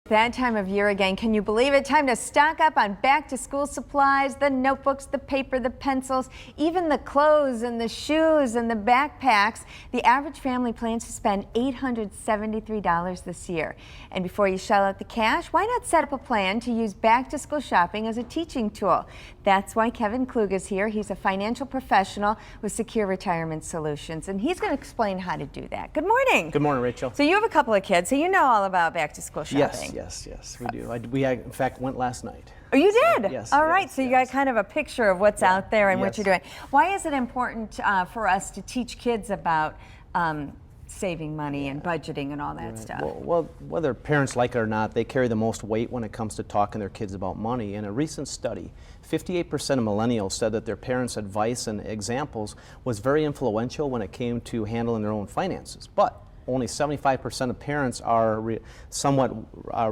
That time of year again, can you believe it? Time to stock up on back to school supplies, the notebooks, the paper, the pencils, even the clothes and the shoes and the backpacks. The average family plans to spend $873 this year. And before you shell out the cash, why not set up a plan to use back to school shopping as a teaching tool? That's why Kevin Klug is here. He's a financial professional with Secure Retirement Solutions, and he's going to explain how to do that. Good morning. Good morning, Rachel. So you have a couple of kids, so you know all about back to school shopping. Yes, we do. We in fact went last night. Oh, you did? Yes. All right, so you got kind of a picture of what's out there and what you're doing. Yes. Why is it important for us to teach kids about saving money and budgeting and all that stuff? Well, whether parents like it or not, they carry the most weight when it comes to talking to their kids about money. In a recent study, 58% of millennials said that their parents' advice and examples was very influential when it came to handling their own finances. But only 75% of parents are somewhat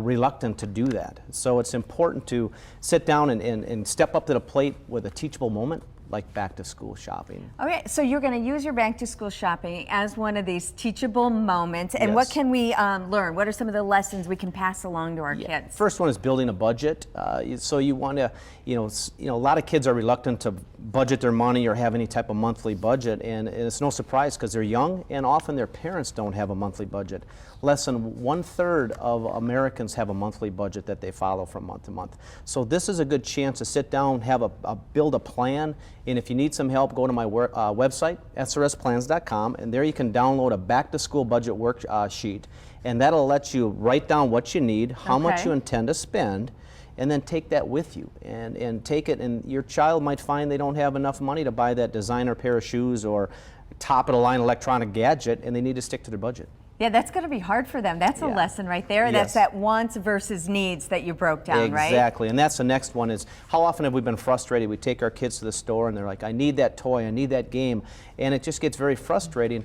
reluctant to do that. So it's important to sit down and step up to the plate with a teachable moment, like back to school shopping. Okay, so you're going to use your back to school shopping as one of these teachable moments. And Yes. what can we learn? What are some of the lessons we can pass along to our kids? First one is building a budget. So you want to, a lot of kids are reluctant to budget their money or have any type of monthly budget, and it's no surprise because they're young and often their parents don't have a monthly budget. Less than 1/3 of Americans have a monthly budget that they follow from month to month. So this is a good chance to sit down, build a plan, and if you need some help, go to my website, srsplans.com, and there you can download a back to school budget worksheet, and that'll let you write down what you need, how much you intend to spend, and then take that with you and take it, and your child might find they don't have enough money to buy that designer pair of shoes or top of the line electronic gadget, and they need to stick to their budget. Yeah, that's going to be hard for them. That's a lesson right there. That's that wants versus needs that you broke down, right? Exactly, and that's the next one is, how often have we been frustrated? We take our kids to the store and they're like, I need that toy, I need that game, and it just gets very frustrating.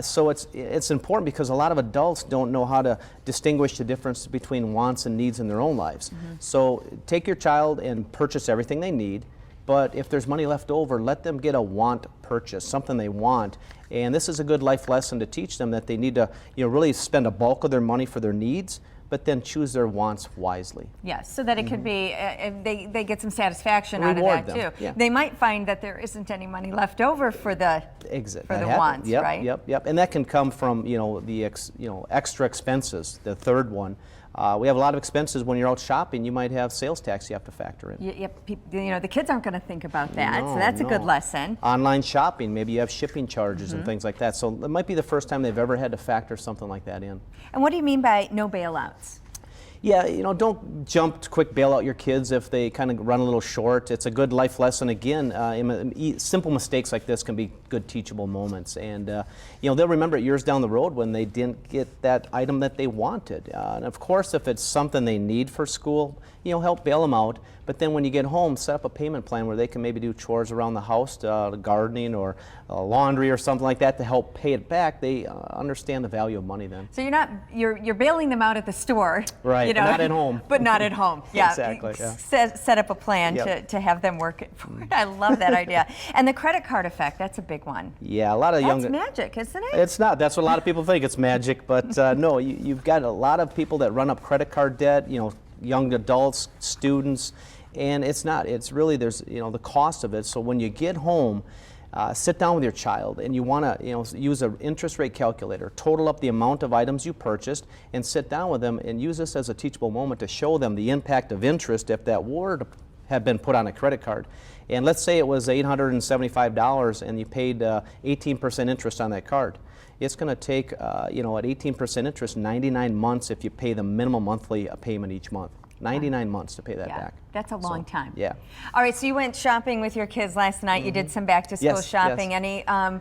So it's important because a lot of adults don't know how to distinguish the difference between wants and needs in their own lives. So take your child and purchase everything they need, but if there's money left over, let them get a want purchase, something they want. And this is a good life lesson to teach them that they need to really spend a bulk of their money for their needs, but then choose their wants wisely. Yes, so that it could be, they get some satisfaction out of that too. Yeah. They might find that there isn't any money left over for the wants, right? Yep. And that can come from the extra expenses. The third one. We have a lot of expenses when you're out shopping. You might have sales tax you have to factor in. Yep. The kids aren't going to think about that, so that's a good lesson. Online shopping, maybe you have shipping charges and things like that. So it might be the first time they've ever had to factor something like that in. And what do you mean by no bailouts? Yeah, don't jump to quick bail out your kids if they kind of run a little short. It's a good life lesson. Again, simple mistakes like this can be good teachable moments. And, they'll remember it years down the road when they didn't get that item that they wanted. And of course, if it's something they need for school, help bail them out. But then when you get home, set up a payment plan where they can maybe do chores around the house, gardening or laundry or something like that to help pay it back. They understand the value of money then. So you're bailing them out at the store. Right, not at home. But not at home. Yeah, exactly. Yeah. Set up a plan to have them work it for it. I love that idea. And the credit card effect, that's a big one. Yeah, a lot of That's magic, isn't it? It's not. That's what a lot of people think. It's magic. But no, you've got a lot of people that run up credit card debt, young adults, students, and it's not. It's really, there's the cost of it. So when you get home, sit down with your child and you want to use an interest rate calculator, total up the amount of items you purchased, and sit down with them and use this as a teachable moment to show them the impact of interest if that were to have been put on a credit card. And let's say it was $875 and you paid 18% interest on that card. It's going to take, at 18% interest, 99 months if you pay the minimum monthly payment each month. 99 months to pay that back. That's a long time. Yeah. All right, so you went shopping with your kids last night. You did some back to school shopping. Yes. Any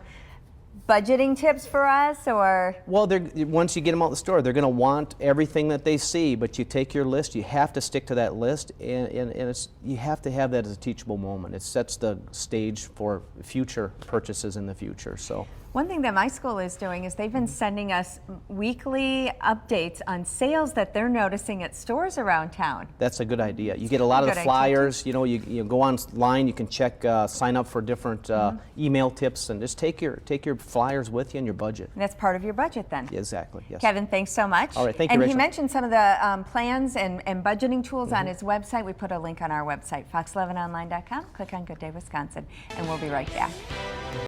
budgeting tips for us, or? Well, once you get them out the store, they're going to want everything that they see, but you take your list, you have to stick to that list, and you have to have that as a teachable moment. It sets the stage for future purchases in the future. So. One thing that my school is doing is they've been sending us weekly updates on sales that they're noticing at stores around town. That's a good idea. You get a lot of the Good idea, flyers, you know, you go online, you can check, sign up for different email tips, and just take your flyers with you in your budget. And that's part of your budget then. Exactly, yes. Kevin, thanks so much. All right, thank you, And Rachel. he mentioned some of the plans and budgeting tools on his website. We put a link on our website, fox11online.com. Click on Good Day Wisconsin, and we'll be right back.